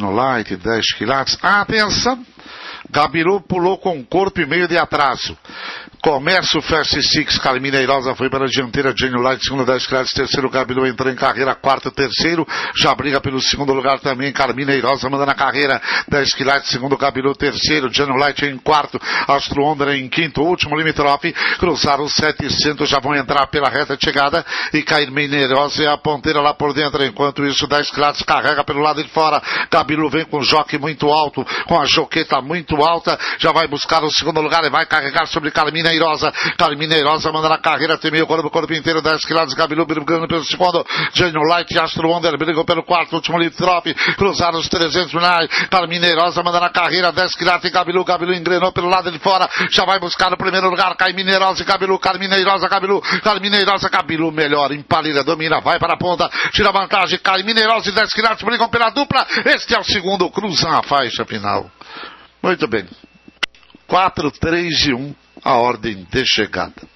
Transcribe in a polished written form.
Genolite, 10 quilates. Atenção! Gabiru pulou com corpo e meio de atraso. Começa o Fast Six, Carmina Irosa foi para a dianteira, Genolite, segundo 10 quilates, terceiro, Gabiru entrou em carreira, quarto, terceiro, já briga pelo segundo lugar também, Carmina Irosa manda na carreira, 10 quilates, segundo, Gabiru, terceiro, Genolite em quarto, Astro Wonder em quinto, último limítrofe, cruzaram os 700, já vão entrar pela reta de chegada, e Carmina Irosa é a ponteira lá por dentro, enquanto isso, 10 quilates carrega pelo lado de fora, Gabiru vem com o jockey muito alto, com a joqueta muito alta, já vai buscar o segundo lugar e vai carregar sobre Carmina Irosa. Carmina Irosa manda na carreira, tem meio corpo inteiro, 10 quilates, Gabiru brigando pelo segundo, Genolite e Astro Wonder brigam pelo quarto, último limítrofe, cruzaram os 300 milhares, Carmina Irosa manda na carreira, 10 quilates, Gabiru engrenou pelo lado de fora, já vai buscar o primeiro lugar, Carmina Irosa e Gabiru, Carmina Irosa, Gabiru melhor, empalilha, domina, vai para a ponta, tira a vantagem, Carmina Irosa e 10 quilates brigam pela dupla, este é o segundo, cruzam a faixa final. Muito bem. 4, 3 e 1, a ordem de chegada.